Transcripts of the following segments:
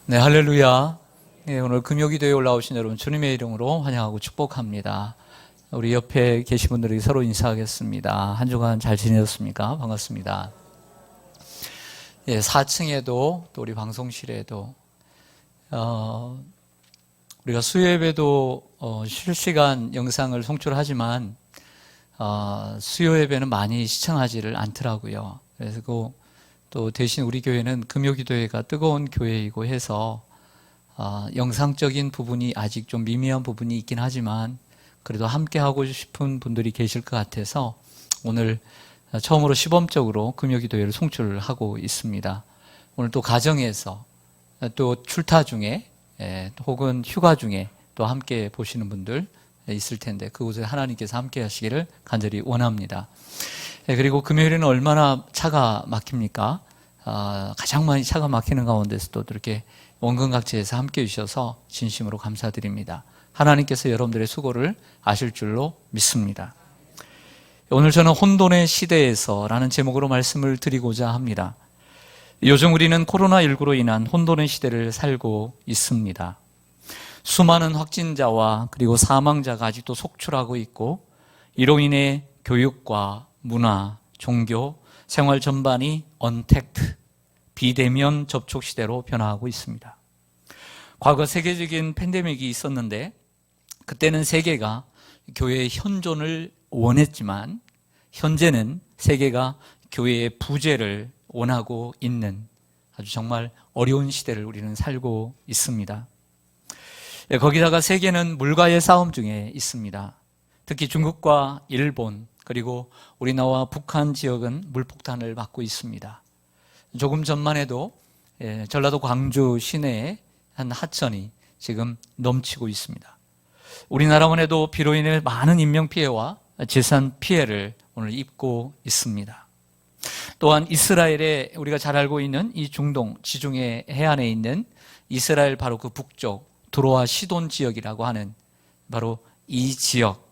네, 할렐루야. 네, 오늘 금요기도에 올라오신 여러분 주님의 이름으로 환영하고 축복합니다. 우리 옆에 계신 분들이 서로 인사하겠습니다. 한 주간 잘 지내셨습니까? 반갑습니다. 예, 4층에도 또 우리 방송실에도 우리가 수요예배도 실시간 영상을 송출하지만 수요예배는 많이 시청하지를 않더라고요. 그래서 또 대신 우리 교회는 금요기도회가 뜨거운 교회이고 해서 영상적인 부분이 아직 좀 미미한 부분이 있긴 하지만 그래도 함께 하고 싶은 분들이 계실 것 같아서 오늘 처음으로 시범적으로 금요기도회를 송출을 하고 있습니다. 오늘 또 가정에서 또 출타 중에 혹은 휴가 중에 또 함께 보시는 분들 있을 텐데 그곳에 하나님께서 함께 하시기를 간절히 원합니다. 그리고 금요일에는 얼마나 차가 막힙니까? 가장 많이 차가 막히는 가운데서도 이렇게 원근각지에서 함께 해주셔서 진심으로 감사드립니다. 하나님께서 여러분들의 수고를 아실 줄로 믿습니다. 오늘 저는 혼돈의 시대에서 라는 제목으로 말씀을 드리고자 합니다. 요즘 우리는 코로나19로 인한 혼돈의 시대를 살고 있습니다. 수많은 확진자와 그리고 사망자가 아직도 속출하고 있고 이로 인해 교육과 문화, 종교, 생활 전반이 언택트, 비대면 접촉 시대로 변화하고 있습니다. 과거 세계적인 팬데믹이 있었는데 그때는 세계가 교회의 현존을 원했지만 현재는 세계가 교회의 부재를 원하고 있는 아주 정말 어려운 시대를 우리는 살고 있습니다. 거기다가 세계는 물과의 싸움 중에 있습니다. 특히 중국과 일본 그리고 우리나라와 북한 지역은 물폭탄을 맞고 있습니다. 조금 전만 해도 전라도 광주 시내에 한 하천이 지금 넘치고 있습니다. 우리나라만 해도 비로 인해 많은 인명피해와 재산 피해를 오늘 입고 있습니다. 또한 이스라엘에 우리가 잘 알고 있는 이 중동 지중해 해안에 있는 이스라엘 바로 그 북쪽 두로와 시돈 지역이라고 하는 바로 이 지역,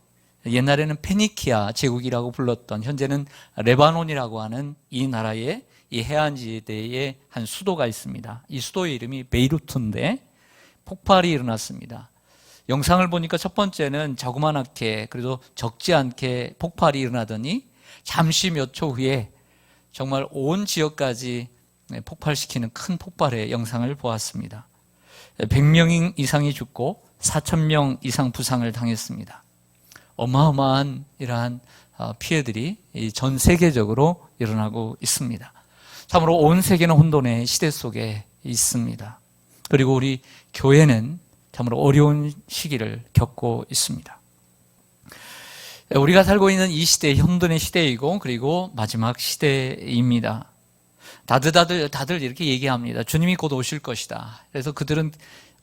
옛날에는 페니키아 제국이라고 불렀던 현재는 레바논이라고 하는 이 나라의 이 해안지대에 한 수도가 있습니다. 이 수도의 이름이 베이루트인데 폭발이 일어났습니다. 영상을 보니까 첫 번째는 자그마하게 그래도 적지 않게 폭발이 일어나더니 잠시 몇 초 후에 정말 온 지역까지 폭발시키는 큰 폭발의 영상을 보았습니다. 100명 이상이 죽고 4,000명 이상 부상을 당했습니다. 어마어마한 이러한 피해들이 전 세계적으로 일어나고 있습니다. 참으로 온 세계는 혼돈의 시대 속에 있습니다. 그리고 우리 교회는 참으로 어려운 시기를 겪고 있습니다. 우리가 살고 있는 이 시대, 혼돈의 시대이고 그리고 마지막 시대입니다. 다들 이렇게 얘기합니다. 주님이 곧 오실 것이다. 그래서 그들은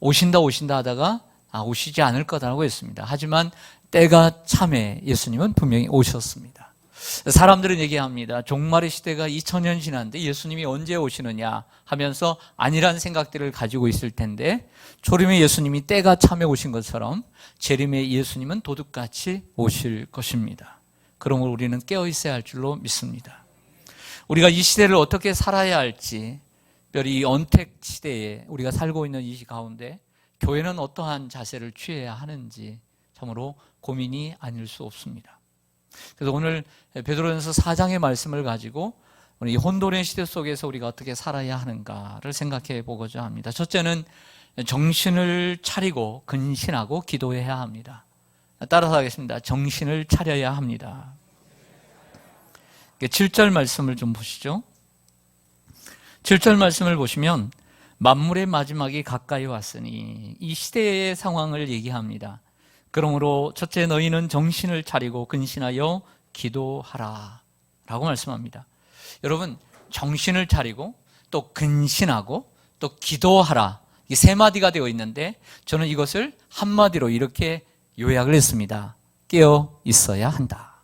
오신다 하다가 오시지 않을 거다라고 했습니다. 하지만 때가 참에 예수님은 분명히 오셨습니다. 사람들은 얘기합니다. 종말의 시대가 2000년 지났는데 예수님이 언제 오시느냐 하면서 아니란 생각들을 가지고 있을 텐데 초림의 예수님이 때가 참에 오신 것처럼 재림의 예수님은 도둑같이 오실 것입니다. 그러므로 우리는 깨어 있어야 할 줄로 믿습니다. 우리가 이 시대를 어떻게 살아야 할지, 특별히 이 언택 시대에 우리가 살고 있는 이 가운데 교회는 어떠한 자세를 취해야 하는지 참으로 고민이 아닐 수 없습니다. 그래서 오늘 베드로전서 4장의 말씀을 가지고 이 혼돈의 시대 속에서 우리가 어떻게 살아야 하는가를 생각해 보고자 합니다. 첫째는 정신을 차리고 근신하고 기도해야 합니다. 따라서 하겠습니다. 정신을 차려야 합니다. 7절 말씀을 좀 보시죠. 7절 말씀을 보시면 만물의 마지막이 가까이 왔으니 이 시대의 상황을 얘기합니다. 그러므로 첫째 너희는 정신을 차리고 근신하여 기도하라 라고 말씀합니다. 여러분 정신을 차리고 또 근신하고 또 기도하라 이 세 마디가 되어 있는데 저는 이것을 한마디로 이렇게 요약을 했습니다. 깨어 있어야 한다.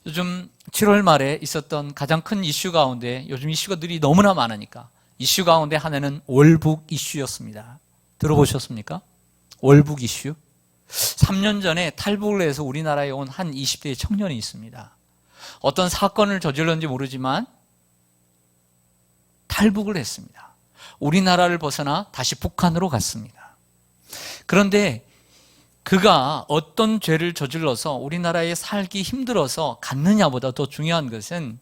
요즘 7월 말에 있었던 가장 큰 이슈 가운데 요즘 이슈가들이 너무나 많으니까 이슈 가운데 하나는 월북 이슈였습니다. 들어보셨습니까? 월북 이슈. 3년 전에 탈북을 해서 우리나라에 온 한 20대의 청년이 있습니다. 어떤 사건을 저질렀는지 모르지만 탈북을 했습니다. 우리나라를 벗어나 다시 북한으로 갔습니다. 그런데 그가 어떤 죄를 저질러서 우리나라에 살기 힘들어서 갔느냐보다 더 중요한 것은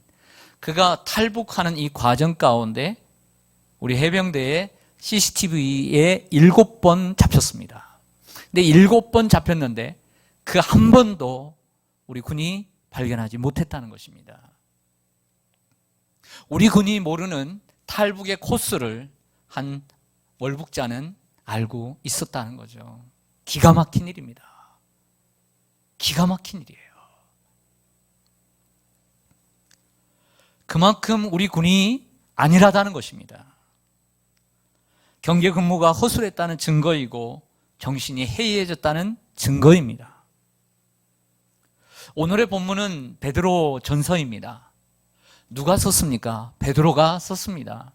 그가 탈북하는 이 과정 가운데 우리 해병대에 CCTV에 7번 잡혔습니다. 근데 7번 잡혔는데 그 한 번도 우리 군이 발견하지 못했다는 것입니다. 우리 군이 모르는 탈북의 코스를 한 월북자는 알고 있었다는 거죠. 기가 막힌 일입니다. 기가 막힌 일이에요. 그만큼 우리 군이 안일하다는 것입니다. 경계 근무가 허술했다는 증거이고 정신이 해이해졌다는 증거입니다. 오늘의 본문은 베드로 전서입니다. 누가 썼습니까? 베드로가 썼습니다.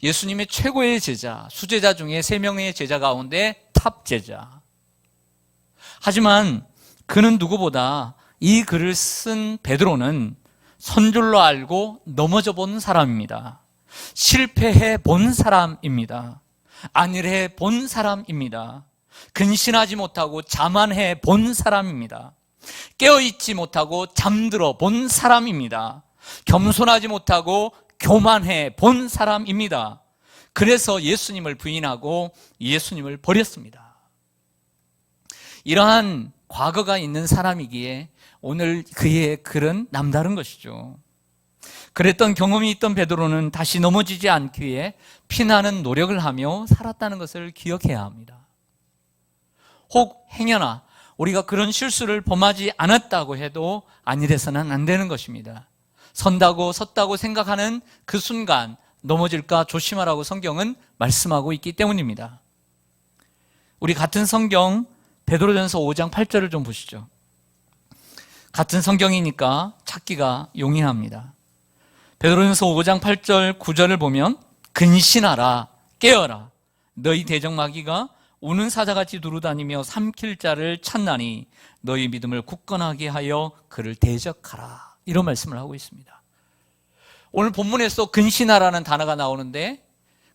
예수님의 최고의 제자, 수제자 중에 3명의 제자 가운데 탑 제자. 하지만 그는 누구보다 이 글을 쓴 베드로는 선줄로 알고 넘어져 본 사람입니다. 실패해 본 사람입니다. 안일해 본 사람입니다. 근신하지 못하고 자만해 본 사람입니다. 깨어있지 못하고 잠들어 본 사람입니다. 겸손하지 못하고 교만해 본 사람입니다. 그래서 예수님을 부인하고 예수님을 버렸습니다. 이러한 과거가 있는 사람이기에 오늘 그의 글은 남다른 것이죠. 그랬던 경험이 있던 베드로는 다시 넘어지지 않기 위해 피나는 노력을 하며 살았다는 것을 기억해야 합니다. 혹 행여나 우리가 그런 실수를 범하지 않았다고 해도 안일해서는 안 되는 것입니다. 선다고 섰다고 생각하는 그 순간 넘어질까 조심하라고 성경은 말씀하고 있기 때문입니다. 우리 같은 성경 베드로전서 5장 8절을 좀 보시죠. 같은 성경이니까 찾기가 용이합니다. 베드로전서 5장 8절 9절을 보면 근신하라 깨어라 너희 대적마귀가 우는 사자같이 두루다니며 삼킬 자를 찾나니 너희 믿음을 굳건하게 하여 그를 대적하라 이런 말씀을 하고 있습니다. 오늘 본문에서 근신하라는 단어가 나오는데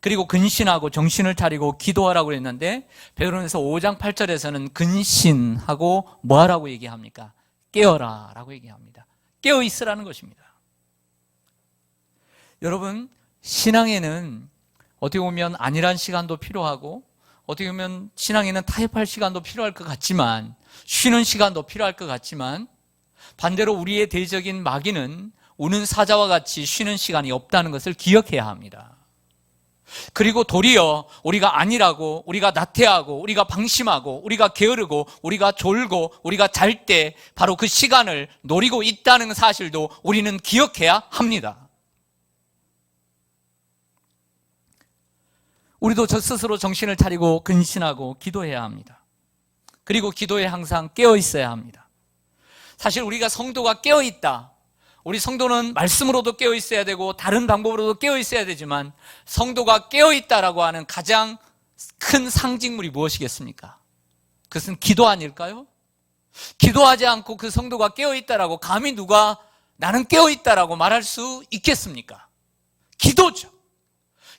그리고 근신하고 정신을 차리고 기도하라고 했는데 베드로전서 5장 8절에서는 근신하고 뭐하라고 얘기합니까? 깨어라 라고 얘기합니다. 깨어 있으라는 것입니다. 여러분 신앙에는 어떻게 보면 안일한 시간도 필요하고 어떻게 보면 신앙에는 타협할 시간도 필요할 것 같지만 쉬는 시간도 필요할 것 같지만 반대로 우리의 대적인 마귀는 우는 사자와 같이 쉬는 시간이 없다는 것을 기억해야 합니다. 그리고 도리어 우리가 안일하고 우리가 나태하고 우리가 방심하고 우리가 게으르고 우리가 졸고 우리가 잘 때 바로 그 시간을 노리고 있다는 사실도 우리는 기억해야 합니다. 우리도 저 스스로 정신을 차리고 근신하고 기도해야 합니다. 그리고 기도에 항상 깨어 있어야 합니다. 사실 우리가 성도가 깨어 있다. 우리 성도는 말씀으로도 깨어 있어야 되고 다른 방법으로도 깨어 있어야 되지만 성도가 깨어 있다라고 하는 가장 큰 상징물이 무엇이겠습니까? 그것은 기도 아닐까요? 기도하지 않고 그 성도가 깨어 있다라고 감히 누가 나는 깨어 있다라고 말할 수 있겠습니까? 기도죠.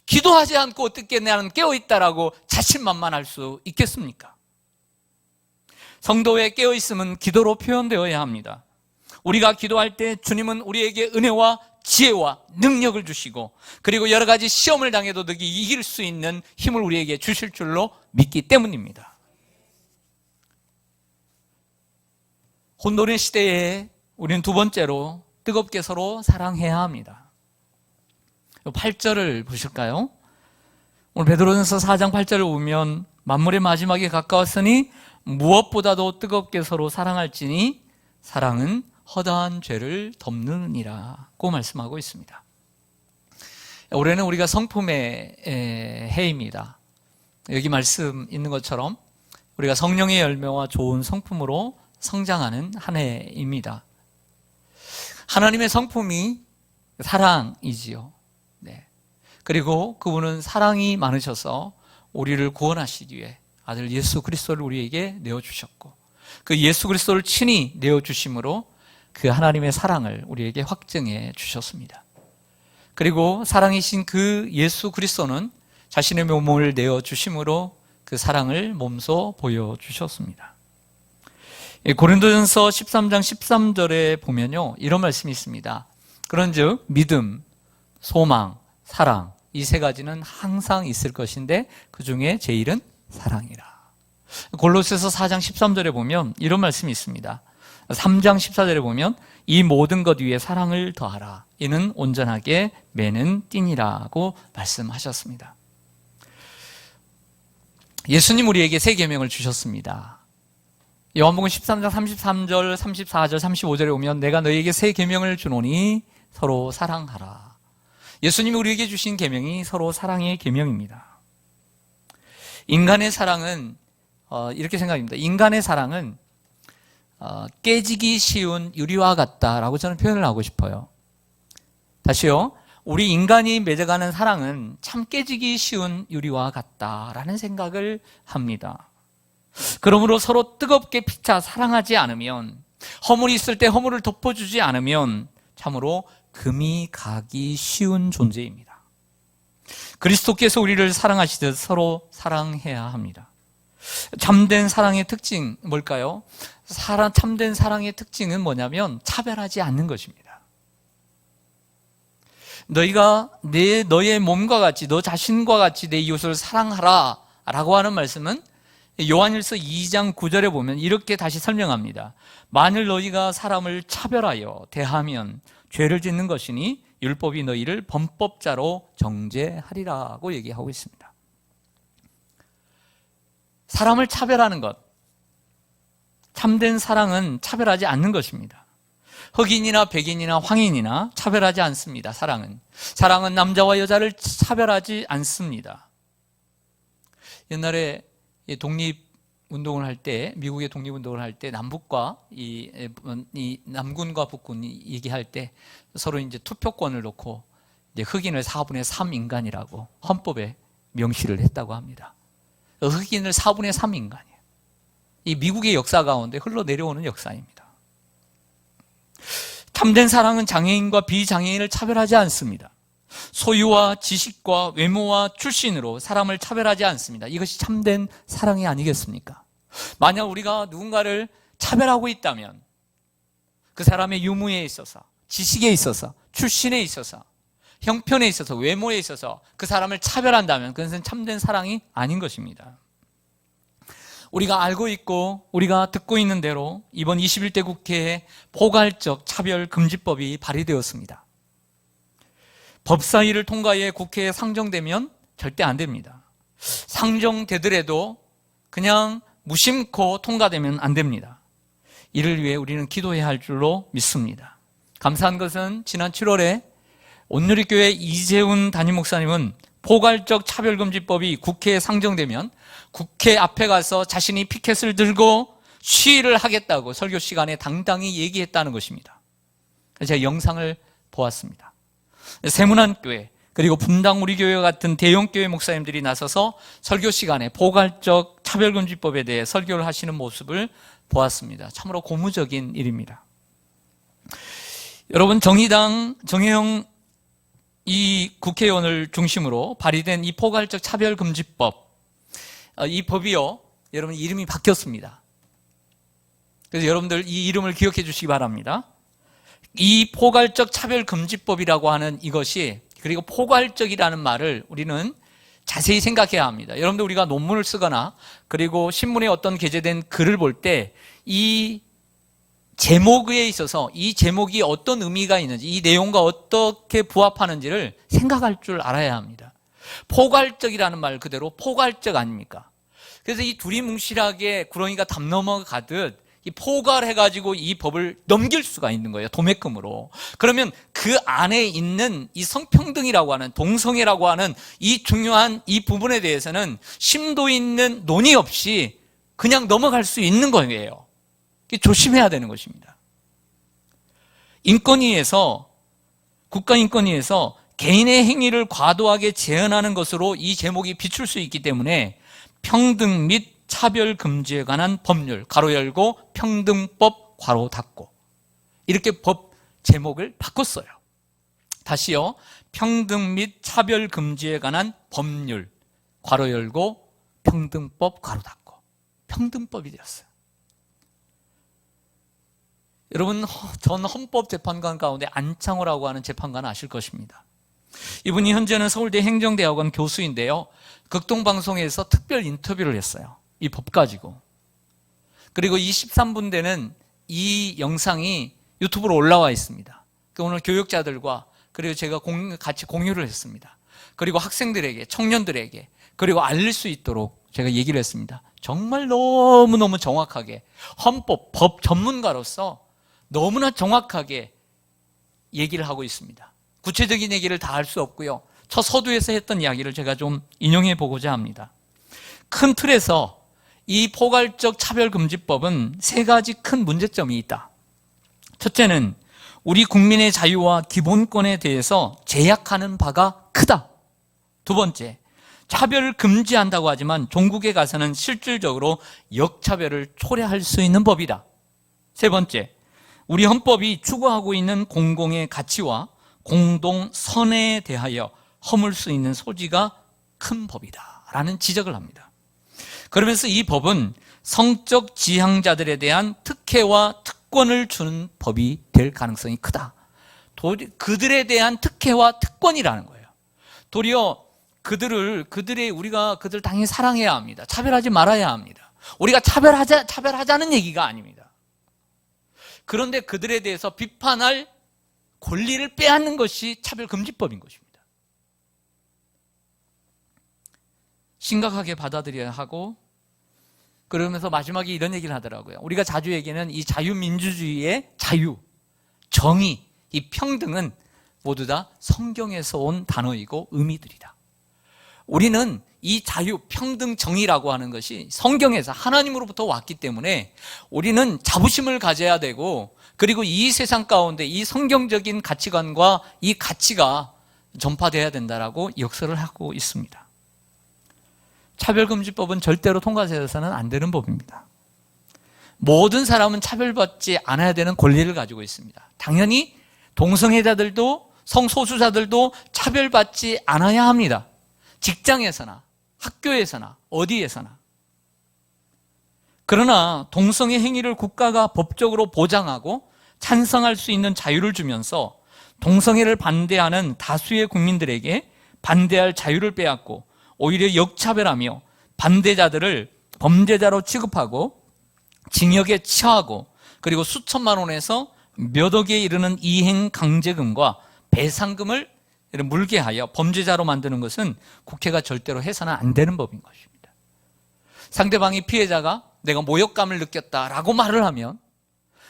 기도하지 않고 어떻게 나는 깨어 있다라고 자신만만할 수 있겠습니까? 성도의 깨어 있음은 기도로 표현되어야 합니다. 우리가 기도할 때 주님은 우리에게 은혜와 지혜와 능력을 주시고 그리고 여러 가지 시험을 당해도 이길 수 있는 힘을 우리에게 주실 줄로 믿기 때문입니다. 혼돈의 시대에 우리는 두 번째로 뜨겁게 서로 사랑해야 합니다. 8절을 보실까요? 오늘 베드로전서 4장 8절을 보면 만물의 마지막에 가까웠으니 무엇보다도 뜨겁게 서로 사랑할지니 사랑은 허다한 죄를 덮느니라고 말씀하고 있습니다. 올해는 우리가 성품의 해입니다. 여기 말씀 있는 것처럼 우리가 성령의 열매와 좋은 성품으로 성장하는 한 해입니다. 하나님의 성품이 사랑이지요. 네. 그리고 그분은 사랑이 많으셔서 우리를 구원하시기 위해 아들 예수 그리스도를 우리에게 내어주셨고 그 예수 그리스도를 친히 내어주심으로 그 하나님의 사랑을 우리에게 확증해 주셨습니다. 그리고 사랑이신 그 예수 그리스도는 자신의 몸을 내어주심으로 그 사랑을 몸소 보여주셨습니다. 고린도전서 13장 13절에 보면요, 이런 말씀이 있습니다. 그런즉 믿음, 소망, 사랑, 이 세 가지는 항상 있을 것인데 그 중에 제일은 사랑이라. 골로새서 4장 13절에 보면 이런 말씀이 있습니다. 3장 14절에 보면 이 모든 것 위에 사랑을 더하라. 이는 온전하게 매는 띠니라고 말씀하셨습니다. 예수님 우리에게 세 계명을 주셨습니다. 요한복음 13장 33절, 34절, 35절에 오면 내가 너희에게 세 계명을 주노니 서로 사랑하라. 예수님이 우리에게 주신 계명이 서로 사랑의 계명입니다. 인간의 사랑은 이렇게 생각합니다. 인간의 사랑은 깨지기 쉬운 유리와 같다라고 저는 표현을 하고 싶어요. 다시요. 우리 인간이 맺어가는 사랑은 참 깨지기 쉬운 유리와 같다라는 생각을 합니다. 그러므로 서로 뜨겁게 피차 사랑하지 않으면, 허물이 있을 때 허물을 덮어주지 않으면 참으로 금이 가기 쉬운 존재입니다. 그리스도께서 우리를 사랑하시듯 서로 사랑해야 합니다. 참된 사랑의 특징 뭘까요? 참된 사랑의 특징은 뭐냐면 차별하지 않는 것입니다. 너희가 너의 몸과 같이, 너 자신과 같이 내 이웃을 사랑하라 라고 하는 말씀은 요한일서 2장 9절에 보면 이렇게 다시 설명합니다. 만일 너희가 사람을 차별하여 대하면 죄를 짓는 것이니 율법이 너희를 범법자로 정죄하리라고 얘기하고 있습니다. 사람을 차별하는 것, 참된 사랑은 차별하지 않는 것입니다. 흑인이나 백인이나 황인이나 차별하지 않습니다. 사랑은 남자와 여자를 차별하지 않습니다. 옛날에 독립운동을 할 때, 미국의 독립운동을 할 때 남북과 이 남군과 북군이 얘기할 때 서로 이제 투표권을 놓고 이제 흑인을 4분의 3 인간이라고 헌법에 명시를 했다고 합니다. 흑인을 4분의 3 인간이에요. 이 미국의 역사 가운데 흘러내려오는 역사입니다. 참된 사랑은 장애인과 비장애인을 차별하지 않습니다. 소유와 지식과 외모와 출신으로 사람을 차별하지 않습니다. 이것이 참된 사랑이 아니겠습니까? 만약 우리가 누군가를 차별하고 있다면 그 사람의 유무에 있어서, 지식에 있어서, 출신에 있어서, 형편에 있어서, 외모에 있어서 그 사람을 차별한다면 그것은 참된 사랑이 아닌 것입니다. 우리가 알고 있고 우리가 듣고 있는 대로 이번 21대 국회에 포괄적 차별금지법이 발의되었습니다. 법사위를 통과해 국회에 상정되면 절대 안 됩니다. 상정되더라도 그냥 무심코 통과되면 안 됩니다. 이를 위해 우리는 기도해야 할 줄로 믿습니다. 감사한 것은 지난 7월에 온누리교회 이재훈 담임 목사님은 포괄적 차별금지법이 국회에 상정되면 국회 앞에 가서 자신이 피켓을 들고 시위를 하겠다고 설교 시간에 당당히 얘기했다는 것입니다. 제가 영상을 보았습니다. 세문안교회 그리고 분당 우리 교회 같은 대형교회 목사님들이 나서서 설교 시간에 포괄적 차별금지법에 대해 설교를 하시는 모습을 보았습니다. 참으로 고무적인 일입니다. 여러분, 정의당 정혜영 이 국회의원을 중심으로 발의된 이 포괄적 차별금지법, 이 법이요, 여러분 이름이 바뀌었습니다. 그래서 여러분들 이 이름을 기억해 주시기 바랍니다. 이 포괄적 차별금지법이라고 하는 이것이, 그리고 포괄적이라는 말을 우리는 자세히 생각해야 합니다. 여러분들 우리가 논문을 쓰거나 그리고 신문에 어떤 게재된 글을 볼 때 이 제목에 있어서 이 제목이 어떤 의미가 있는지, 이 내용과 어떻게 부합하는지를 생각할 줄 알아야 합니다. 포괄적이라는 말 그대로 포괄적 아닙니까? 그래서 이 둘이 뭉실하게 구렁이가 담 넘어가듯 이 포괄해가지고 이 법을 넘길 수가 있는 거예요. 도매금으로. 그러면 그 안에 있는 이 성평등이라고 하는, 동성애라고 하는 이 중요한 이 부분에 대해서는 심도 있는 논의 없이 그냥 넘어갈 수 있는 거예요. 조심해야 되는 것입니다. 인권위에서, 국가인권위에서 개인의 행위를 과도하게 제한하는 것으로 이 제목이 비출 수 있기 때문에 평등 및 차별 금지에 관한 법률, 가로 열고 평등법 괄호 닫고, 이렇게 법 제목을 바꿨어요. 다시요. 평등 및 차별 금지에 관한 법률, 괄호 열고 평등법 괄호 닫고 평등법이 되었어요. 여러분, 전 헌법재판관 가운데 안창호라고 하는 재판관 아실 것입니다. 이분이 현재는 서울대 행정대학원 교수인데요. 극동방송에서 특별 인터뷰를 했어요. 이 법 가지고. 그리고 23분 되는 이 영상이 유튜브로 올라와 있습니다. 오늘 교육자들과 그리고 제가 같이 공유를 했습니다. 그리고 학생들에게, 청년들에게, 그리고 알릴 수 있도록 제가 얘기를 했습니다. 정말 너무너무 정확하게 헌법, 법 전문가로서 너무나 정확하게 얘기를 하고 있습니다. 구체적인 얘기를 다 할 수 없고요. 첫 서두에서 했던 이야기를 제가 좀 인용해 보고자 합니다. 큰 틀에서 이 포괄적 차별금지법은 세 가지 큰 문제점이 있다. 첫째는 우리 국민의 자유와 기본권에 대해서 제약하는 바가 크다. 두 번째, 차별을 금지한다고 하지만 종국에 가서는 실질적으로 역차별을 초래할 수 있는 법이다. 세 번째, 우리 헌법이 추구하고 있는 공공의 가치와 공동 선에 대하여 허물 수 있는 소지가 큰 법이다 라는 지적을 합니다. 그러면서 이 법은 성적 지향자들에 대한 특혜와 특권을 주는 법이 될 가능성이 크다. 그들에 대한 특혜와 특권이라는 거예요. 도리어 우리가 그들 당연히 사랑해야 합니다. 차별하지 말아야 합니다. 우리가 차별하자는 얘기가 아닙니다. 그런데 그들에 대해서 비판할 권리를 빼앗는 것이 차별금지법인 것입니다. 심각하게 받아들여야 하고, 그러면서 마지막에 이런 얘기를 하더라고요. 우리가 자주 얘기하는 이 자유민주주의의 자유, 정의, 이 평등은 모두 다 성경에서 온 단어이고 의미들이다. 우리는 이 자유, 평등, 정의라고 하는 것이 성경에서 하나님으로부터 왔기 때문에 우리는 자부심을 가져야 되고, 그리고 이 세상 가운데 이 성경적인 가치관과 이 가치가 전파되어야 된다라고 역설을 하고 있습니다. 차별금지법은 절대로 통과되어서는 안 되는 법입니다. 모든 사람은 차별받지 않아야 되는 권리를 가지고 있습니다. 당연히 동성애자들도 성소수자들도 차별받지 않아야 합니다. 직장에서나 학교에서나 어디에서나. 그러나 동성애 행위를 국가가 법적으로 보장하고 찬성할 수 있는 자유를 주면서 동성애를 반대하는 다수의 국민들에게 반대할 자유를 빼앗고 오히려 역차별하며 반대자들을 범죄자로 취급하고 징역에 처하고, 그리고 수천만 원에서 몇 억에 이르는 이행 강제금과 배상금을 물게 하여 범죄자로 만드는 것은 국회가 절대로 해서는 안 되는 법인 것입니다. 상대방이 피해자가 내가 모욕감을 느꼈다라고 말을 하면,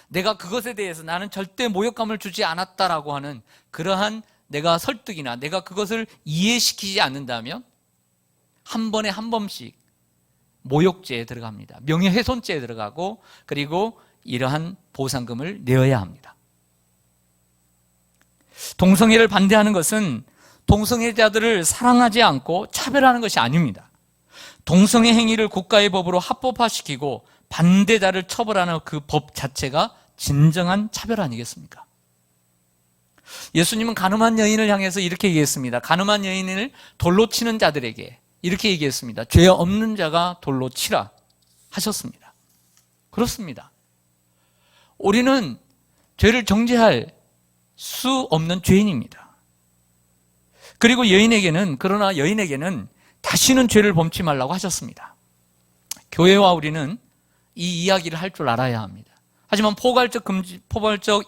내가 그것에 대해서 나는 절대 모욕감을 주지 않았다라고 하는 그러한 내가 설득이나 내가 그것을 이해시키지 않는다면 한 번에 한 번씩 모욕죄에 들어갑니다. 명예훼손죄에 들어가고, 그리고 이러한 보상금을 내어야 합니다. 동성애를 반대하는 것은 동성애자들을 사랑하지 않고 차별하는 것이 아닙니다. 동성애 행위를 국가의 법으로 합법화시키고 반대자를 처벌하는 그 법 자체가 진정한 차별 아니겠습니까? 예수님은 가늠한 여인을 향해서 이렇게 얘기했습니다. 가늠한 여인을 돌로 치는 자들에게 이렇게 얘기했습니다. 죄 없는 자가 돌로 치라 하셨습니다. 그렇습니다. 우리는 죄를 정죄할 수 없는 죄인입니다. 그리고 그러나 여인에게는 다시는 죄를 범치 말라고 하셨습니다. 교회와 우리는 이 이야기를 할 줄 알아야 합니다. 하지만 포괄적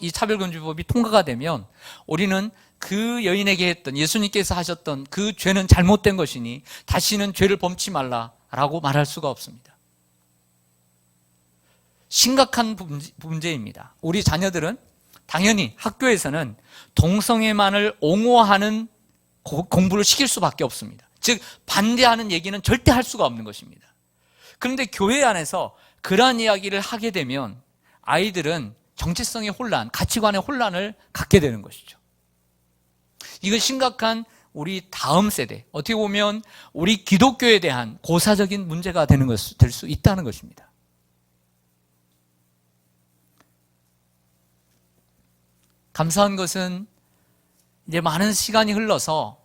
이 차별금지법이 통과가 되면 우리는 그 여인에게 했던, 예수님께서 하셨던 그 죄는 잘못된 것이니 다시는 죄를 범치 말라라고 말할 수가 없습니다. 심각한 문제입니다. 우리 자녀들은 당연히 학교에서는 동성애만을 옹호하는 공부를 시킬 수밖에 없습니다. 즉 반대하는 얘기는 절대 할 수가 없는 것입니다. 그런데 교회 안에서 그러한 이야기를 하게 되면 아이들은 정체성의 혼란, 가치관의 혼란을 갖게 되는 것이죠. 이건 심각한 우리 다음 세대, 어떻게 보면 우리 기독교에 대한 고사적인 문제가 될 수 있다는 것입니다. 감사한 것은 이제 많은 시간이 흘러서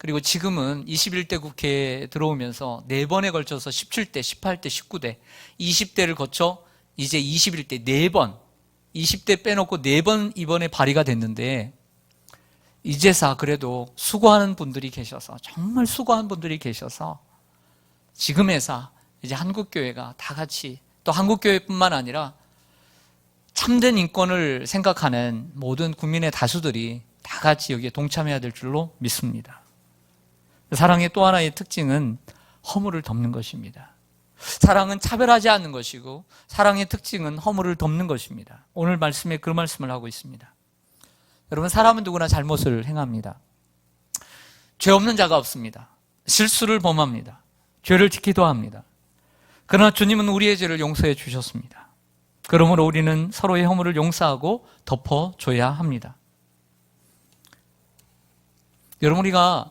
그리고 지금은 21대 국회에 들어오면서 4번에 걸쳐서 17대, 18대, 19대, 20대를 거쳐 이제 21대 4번, 20대 빼놓고 4번 이번에 발의가 됐는데, 이제사 그래도 수고하는 분들이 계셔서, 정말 수고하는 분들이 계셔서 지금에서 이제 한국교회가 다 같이, 또 한국교회뿐만 아니라 참된 인권을 생각하는 모든 국민의 다수들이 다 같이 여기에 동참해야 될 줄로 믿습니다. 사랑의 또 하나의 특징은 허물을 덮는 것입니다. 사랑은 차별하지 않는 것이고, 사랑의 특징은 허물을 덮는 것입니다. 오늘 말씀에 그 말씀을 하고 있습니다. 여러분, 사람은 누구나 잘못을 행합니다. 죄 없는 자가 없습니다. 실수를 범합니다. 죄를 지키도 합니다. 그러나 주님은 우리의 죄를 용서해 주셨습니다. 그러므로 우리는 서로의 허물을 용서하고 덮어줘야 합니다. 여러분, 우리가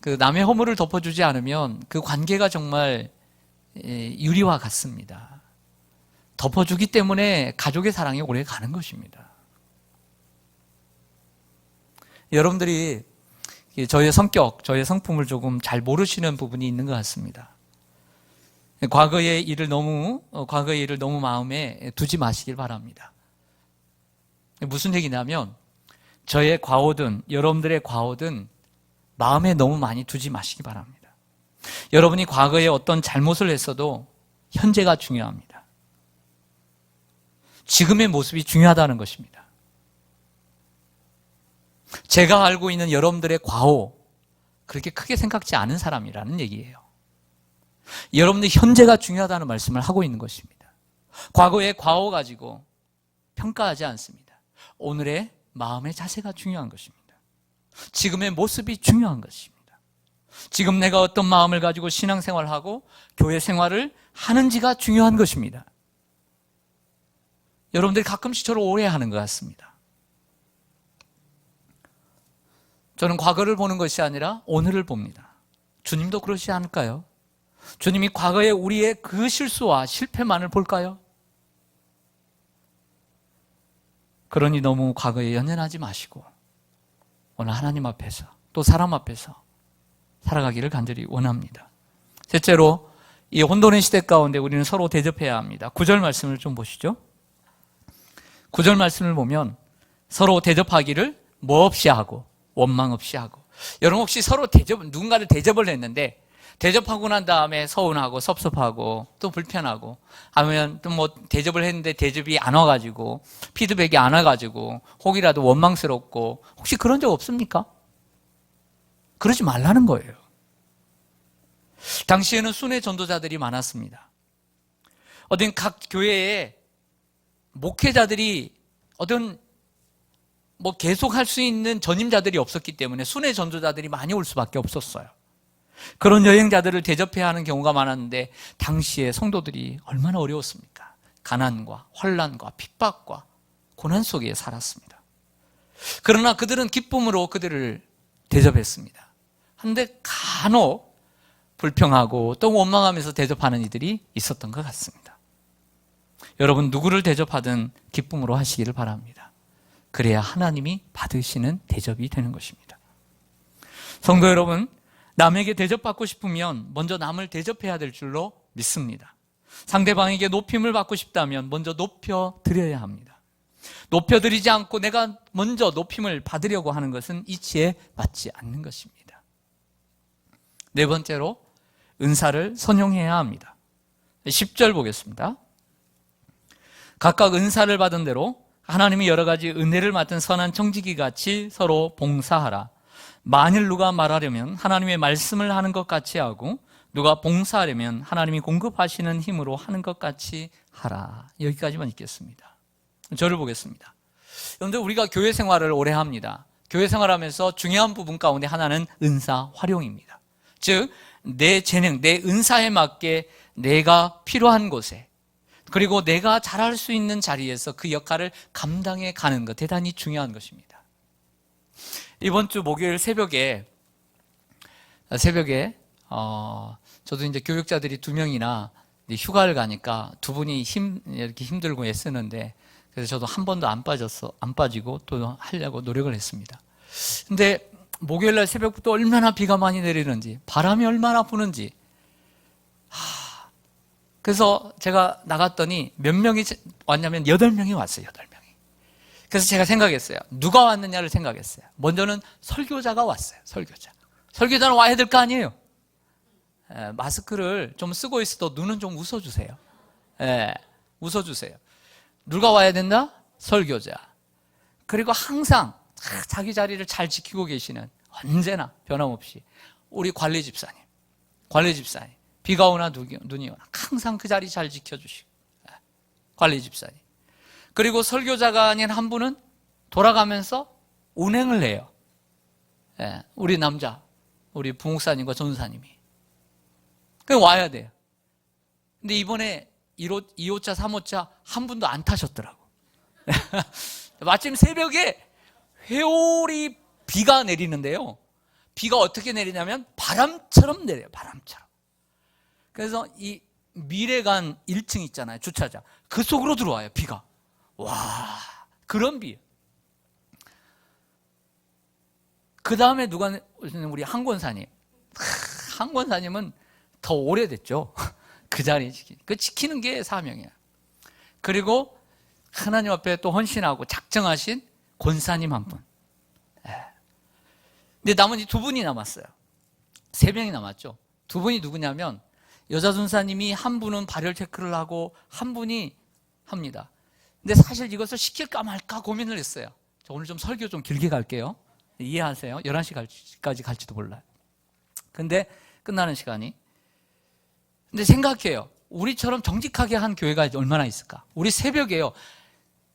그 남의 허물을 덮어주지 않으면 그 관계가 정말 유리와 같습니다. 덮어주기 때문에 가족의 사랑이 오래 가는 것입니다. 여러분들이 저의 성격, 저의 성품을 조금 잘 모르시는 부분이 있는 것 같습니다. 과거의 일을 너무 마음에 두지 마시길 바랍니다. 무슨 얘기냐면, 저의 과오든 여러분들의 과오든 마음에 너무 많이 두지 마시기 바랍니다. 여러분이 과거에 어떤 잘못을 했어도 현재가 중요합니다. 지금의 모습이 중요하다는 것입니다. 제가 알고 있는 여러분들의 과오, 그렇게 크게 생각지 않은 사람이라는 얘기예요. 여러분들 현재가 중요하다는 말씀을 하고 있는 것입니다. 과거의 과오 가지고 평가하지 않습니다. 오늘의 마음의 자세가 중요한 것입니다. 지금의 모습이 중요한 것입니다. 지금 내가 어떤 마음을 가지고 신앙생활하고 교회 생활을 하는지가 중요한 것입니다. 여러분들이 가끔씩 저를 오해하는 것 같습니다. 저는 과거를 보는 것이 아니라 오늘을 봅니다. 주님도 그러시지 않을까요? 주님이 과거에 우리의 그 실수와 실패만을 볼까요? 그러니 너무 과거에 연연하지 마시고 오늘 하나님 앞에서 또 사람 앞에서 살아가기를 간절히 원합니다. 셋째로, 이 혼돈의 시대 가운데 우리는 서로 대접해야 합니다. 9절 말씀을 좀 보시죠. 9절 말씀을 보면 서로 대접하기를 뭐 없이 하고 원망 없이 하고. 여러분, 혹시 서로 누군가를 대접을 했는데 대접하고 난 다음에 서운하고 섭섭하고 또 불편하고, 하면 또 뭐 대접을 했는데 대접이 안 와가지고 피드백이 안 와가지고 혹이라도 원망스럽고, 혹시 그런 적 없습니까? 그러지 말라는 거예요. 당시에는 순회 전도자들이 많았습니다. 어떤 각 교회에 목회자들이 계속 할 수 있는 전임자들이 없었기 때문에 순회 전도자들이 많이 올 수밖에 없었어요. 그런 여행자들을 대접해야 하는 경우가 많았는데, 당시에 성도들이 얼마나 어려웠습니까? 가난과 환난과 핍박과 고난 속에 살았습니다. 그러나 그들은 기쁨으로 그들을 대접했습니다. 한데 간혹 불평하고 또 원망하면서 대접하는 이들이 있었던 것 같습니다. 여러분, 누구를 대접하든 기쁨으로 하시기를 바랍니다. 그래야 하나님이 받으시는 대접이 되는 것입니다. 성도 여러분, 남에게 대접받고 싶으면 먼저 남을 대접해야 될 줄로 믿습니다. 상대방에게 높임을 받고 싶다면 먼저 높여드려야 합니다. 높여드리지 않고 내가 먼저 높임을 받으려고 하는 것은 이치에 맞지 않는 것입니다. 네 번째로, 은사를 선용해야 합니다. 10절 보겠습니다. 각각 은사를 받은 대로 하나님이 여러 가지 은혜를 맡은 선한 청지기 같이 서로 봉사하라. 만일 누가 말하려면 하나님의 말씀을 하는 것 같이 하고, 누가 봉사하려면 하나님이 공급하시는 힘으로 하는 것 같이 하라. 여기까지만 읽겠습니다. 저를 보겠습니다. 그런데 우리가 교회 생활을 오래 합니다. 교회 생활하면서 중요한 부분 가운데 하나는 은사 활용입니다. 즉, 내 재능, 내 은사에 맞게 내가 필요한 곳에, 그리고 내가 잘할 수 있는 자리에서 그 역할을 감당해 가는 것, 대단히 중요한 것입니다. 이번 주 목요일 새벽에 저도 이제 교육자들이 2명이나 휴가를 가니까 두 분이 이렇게 힘들고 애쓰는데, 그래서 저도 한 번도 안 빠지고 또 하려고 노력을 했습니다. 근데 목요일날 새벽부터 얼마나 비가 많이 내리는지, 바람이 얼마나 부는지. 그래서 제가 나갔더니 몇 명이 왔냐면 8명이 왔어요. 8명이. 그래서 제가 생각했어요. 누가 왔느냐를 생각했어요. 먼저는 설교자가 왔어요. 설교자는 와야 될 거 아니에요. 마스크를 좀 쓰고 있어도 눈은 좀 웃어주세요. 웃어주세요. 누가 와야 된다? 설교자. 그리고 항상 자기 자리를 잘 지키고 계시는, 언제나 변함없이 우리 관리 집사님. 비가 오나 눈이 오나 항상 그 자리 잘 지켜주시고, 관리 집사님. 그리고 설교자가 아닌 한 분은 돌아가면서 운행을 해요. 우리 남자, 우리 부목사님과 전사님이. 그럼 와야 돼요. 근데 이번에 2호차, 3호차 한 분도 안 타셨더라고. 마침 새벽에 회오리 비가 내리는데요. 비가 어떻게 내리냐면 바람처럼 내려요. 바람처럼. 그래서 이 미래관 1층 있잖아요. 주차장. 그 속으로 들어와요. 비가. 와, 그런 비예요. 그 다음에 누가 오시는, 우리 한 권사님. 한 권사님은 더 오래됐죠. 그 자리 지키는 게 사명이에요. 그리고 하나님 앞에 또 헌신하고 작정하신 권사님 한 분. 근데 나머지 2분이 남았어요. 3명이 남았죠. 2분이 누구냐면 여자 전사님이 한 분은 발열 체크를 하고 한 분이 합니다. 근데 사실 이것을 시킬까 말까 고민을 했어요. 오늘 좀 설교 좀 길게 갈게요. 이해하세요? 11시까지 갈지도 몰라요. 근데 끝나는 시간이. 근데 생각해요. 우리처럼 정직하게 한 교회가 얼마나 있을까? 우리 새벽에요.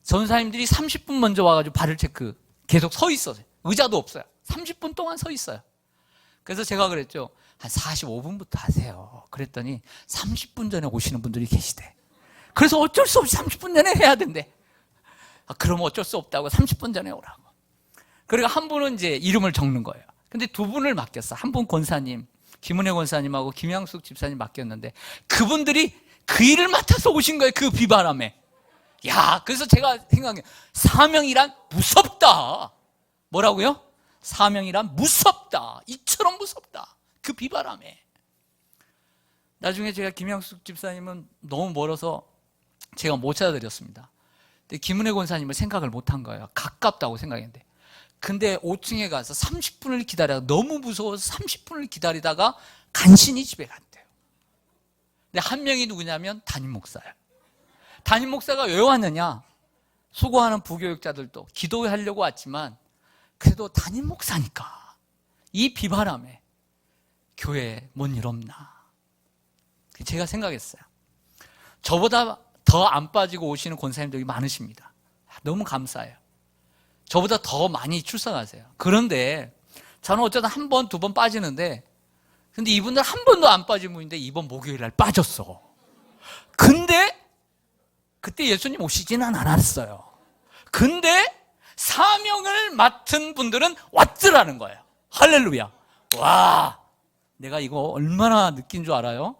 전사님들이 30분 먼저 와가지고 발열 체크 계속 서 있어요. 의자도 없어요. 30분 동안 서 있어요. 그래서 제가 그랬죠. 한 45분부터 하세요. 그랬더니 30분 전에 오시는 분들이 계시대. 그래서 어쩔 수 없이 30분 전에 해야 된대. 그럼 어쩔 수 없다고 30분 전에 오라고. 그리고 한 분은 이제 이름을 적는 거예요. 근데 2분을 맡겼어. 한 분 권사님, 김은혜 권사님하고 김양숙 집사님 맡겼는데 그분들이 그 일을 맡아서 오신 거예요. 그 비바람에. 야, 그래서 제가 생각해요. 사명이란 무섭다. 뭐라고요? 사명이란 무섭다. 이처럼 무섭다. 그 비바람에. 나중에 제가 김양숙 집사님은 너무 멀어서 제가 못 찾아드렸습니다. 근데 김은혜 권사님을 생각을 못한 거예요. 가깝다고 생각했는데. 근데 5층에 가서 30분을 기다려, 너무 무서워서 30분을 기다리다가 간신히 집에 갔대요. 근데 한 명이 누구냐면 담임 목사예요. 담임 목사가 왜 왔느냐? 수고하는 부교육자들도 기도하려고 왔지만 그래도 담임 목사니까 이 비바람에 교회에 뭔 일 없나. 제가 생각했어요. 저보다 더 안 빠지고 오시는 권사님들이 많으십니다. 너무 감사해요. 저보다 더 많이 출석하세요. 그런데 저는 어쩌다 1번, 2번 빠지는데, 근데 이분들 한 번도 안 빠진 분인데 이번 목요일 날 빠졌어. 근데 그때 예수님 오시지는 않았어요. 근데 사명을 맡은 분들은 왔더라는 거예요. 할렐루야. 와, 내가 이거 얼마나 느낀 줄 알아요?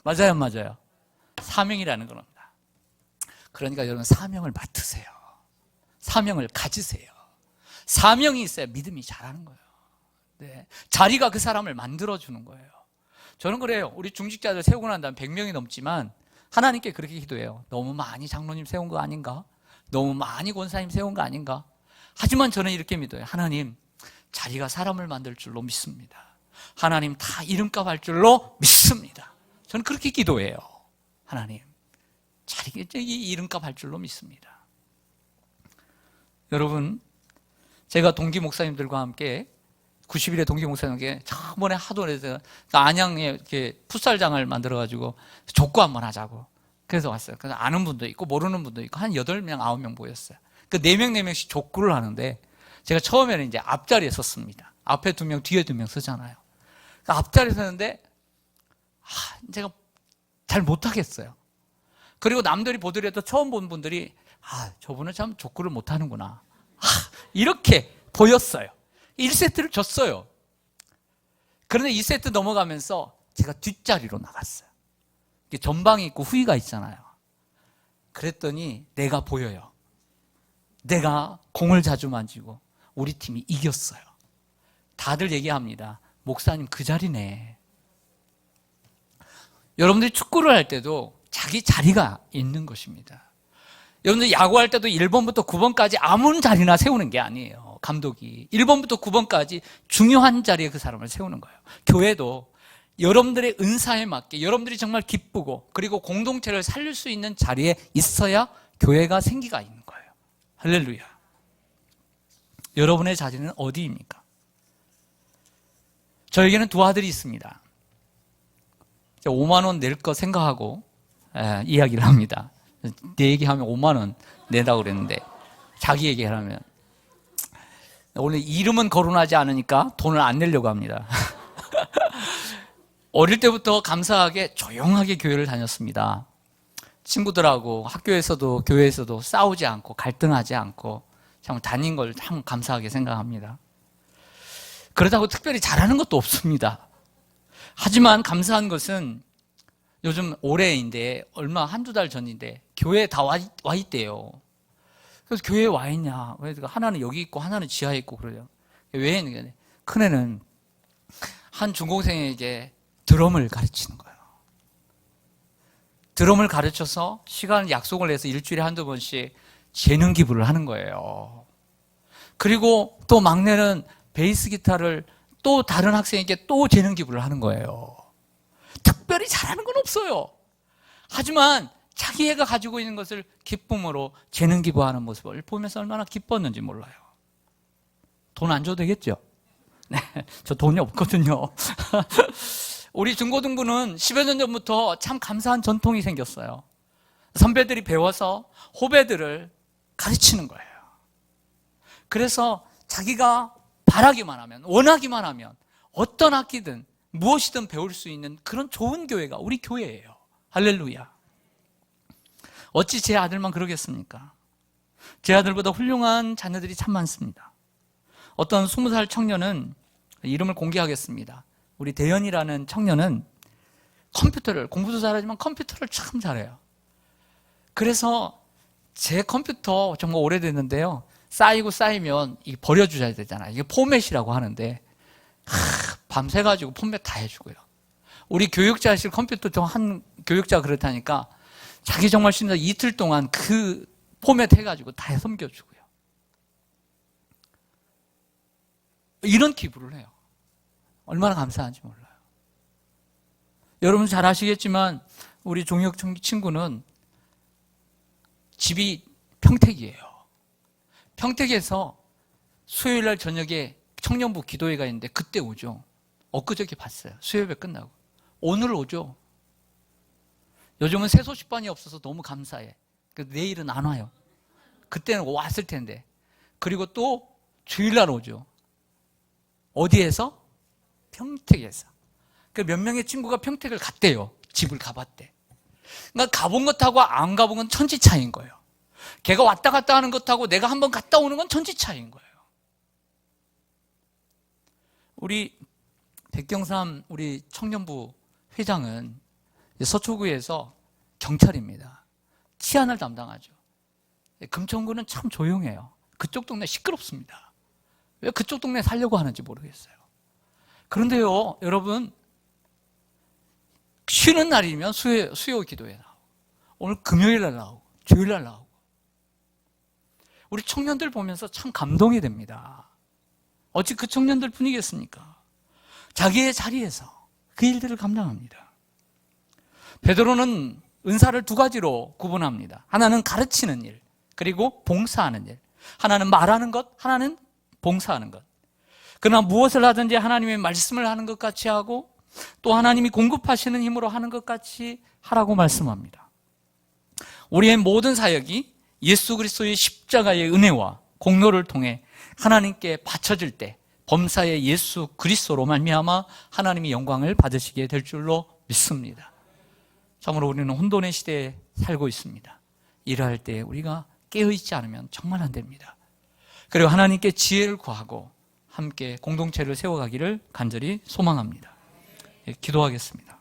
맞아요, 맞아요. 사명이라는 겁니다. 그러니까 여러분, 사명을 맡으세요. 사명을 가지세요. 사명이 있어야 믿음이 자라는 거예요. 네. 자리가 그 사람을 만들어주는 거예요. 저는 그래요. 우리 중직자들 세우고 난 다음에 100명이 넘지만 하나님께 그렇게 기도해요. 너무 많이 장로님 세운 거 아닌가? 너무 많이 권사님 세운 거 아닌가? 하지만 저는 이렇게 믿어요. 하나님, 자리가 사람을 만들 줄로 믿습니다. 하나님, 다 이름값 할 줄로 믿습니다. 저는 그렇게 기도해요. 하나님, 자리가 이 이름값 할 줄로 믿습니다. 여러분, 제가 동기 목사님들과 함께 90일의 동기 목사님께 저번에 하도에서 안양에 이렇게 풋살장을 만들어가지고 족구 한번 하자고. 그래서 왔어요. 그래서 아는 분도 있고 모르는 분도 있고 한 8명, 9명 모였어요. 그 4명, 4명씩 족구를 하는데 제가 처음에는 이제 앞자리에 섰습니다. 앞에 2명, 뒤에 2명 서잖아요. 그러니까 앞자리에 섰는데 제가 잘 못하겠어요. 그리고 남들이 보더라도 처음 본 분들이 저분은 참 족구를 못하는구나. 이렇게 보였어요. 1세트를 졌어요. 그런데 2세트 넘어가면서 제가 뒷자리로 나갔어요. 전방이 있고 후위가 있잖아요. 그랬더니 내가 보여요. 내가 공을 자주 만지고 우리 팀이 이겼어요. 다들 얘기합니다. 목사님 그 자리네. 여러분들이 축구를 할 때도 자기 자리가 있는 것입니다. 여러분들 야구할 때도 1번부터 9번까지 아무 자리나 세우는 게 아니에요. 감독이 1번부터 9번까지 중요한 자리에 그 사람을 세우는 거예요. 교회도 여러분들의 은사에 맞게 여러분들이 정말 기쁘고 그리고 공동체를 살릴 수 있는 자리에 있어야 교회가 생기가 있는 거예요. 할렐루야. 여러분의 자리는 어디입니까? 저에게는 두 아들이 있습니다. 5만 원 낼 거 생각하고 이야기를 합니다. 내 얘기하면 5만 원 내라고 그랬는데 자기 얘기하면 오늘 이름은 거론하지 않으니까 돈을 안 내려고 합니다. 어릴 때부터 감사하게 조용하게 교회를 다녔습니다. 친구들하고 학교에서도 교회에서도 싸우지 않고 갈등하지 않고 참 다닌 걸 참 감사하게 생각합니다. 그렇다고 특별히 잘하는 것도 없습니다. 하지만 감사한 것은 요즘 올해인데 얼마 한두 달 전인데 교회에 다 와 있대요. 그래서 교회에 와 있냐? 그래서 하나는 여기 있고 하나는 지하에 있고 그래요. 왜 있는 게 큰애는 한 중고생에게 드럼을 가르치는 거예요. 드럼을 가르쳐서 시간 약속을 내서 일주일에 한두 번씩 재능 기부를 하는 거예요. 그리고 또 막내는 베이스 기타를 또 다른 학생에게 또 재능 기부를 하는 거예요. 특별히 잘하는 건 없어요. 하지만 자기 애가 가지고 있는 것을 기쁨으로 재능 기부하는 모습을 보면서 얼마나 기뻤는지 몰라요. 돈 안 줘도 되겠죠? 네, 저 돈이 없거든요. 우리 중고등부는 10여 년 전부터 참 감사한 전통이 생겼어요. 선배들이 배워서 후배들을 가르치는 거예요. 그래서 자기가 바라기만 하면, 원하기만 하면 어떤 학기든 무엇이든 배울 수 있는 그런 좋은 교회가 우리 교회예요. 할렐루야. 어찌 제 아들만 그러겠습니까? 제 아들보다 훌륭한 자녀들이 참 많습니다. 어떤 20살 청년은, 이름을 공개하겠습니다. 우리 대현이라는 청년은 컴퓨터를, 공부도 잘하지만 컴퓨터를 참 잘해요. 그래서 제 컴퓨터 정말 오래됐는데요, 쌓이면 이게 버려줘야 되잖아요. 이게 포맷이라고 하는데 밤새가지고 포맷 다 해주고요. 우리 교육자실 컴퓨터 한 교육자가 그렇다니까 자기 정말 쉬는 이틀 동안 그 포맷 해가지고 다 섬겨주고요. 이런 기부를 해요. 얼마나 감사한지 몰라요. 여러분 잘 아시겠지만 우리 종혁 친구는 집이 평택이에요. 평택에서 수요일날 저녁에 청년부 기도회가 있는데 그때 오죠. 엊그저께 봤어요. 수요예배 끝나고. 오늘 오죠. 요즘은 새 소식반이 없어서 너무 감사해. 내일은 안 와요. 그때는 왔을 텐데. 그리고 또 주일날 오죠. 어디에서? 평택에서. 몇 명의 친구가 평택을 갔대요. 집을 가봤대. 그러니까 가본 것하고 안 가본 건 천지 차이인 거예요. 걔가 왔다 갔다 하는 것하고 내가 한번 갔다 오는 건 천지 차이인 거예요. 우리 백경삼 우리 청년부 회장은 서초구에서 경찰입니다. 치안을 담당하죠. 금천구는 참 조용해요. 그쪽 동네 시끄럽습니다. 왜 그쪽 동네 살려고 하는지 모르겠어요. 그런데요, 여러분, 쉬는 날이면 수요 기도에 나오고, 오늘 금요일 날 나오고, 주일 날 나오고, 우리 청년들 보면서 참 감동이 됩니다. 어찌 그 청년들 뿐이겠습니까? 자기의 자리에서 그 일들을 감당합니다. 베드로는 은사를 두 가지로 구분합니다. 하나는 가르치는 일, 그리고 봉사하는 일. 하나는 말하는 것, 하나는 봉사하는 것. 그러나 무엇을 하든지 하나님의 말씀을 하는 것 같이 하고 또 하나님이 공급하시는 힘으로 하는 것 같이 하라고 말씀합니다. 우리의 모든 사역이 예수 그리스도의 십자가의 은혜와 공로를 통해 하나님께 바쳐질 때 범사의 예수 그리스도로 말미암아 하나님이 영광을 받으시게 될 줄로 믿습니다. 참으로 우리는 혼돈의 시대에 살고 있습니다. 일할 때 우리가 깨어있지 않으면 정말 안 됩니다. 그리고 하나님께 지혜를 구하고 함께 공동체를 세워가기를 간절히 소망합니다. 기도하겠습니다.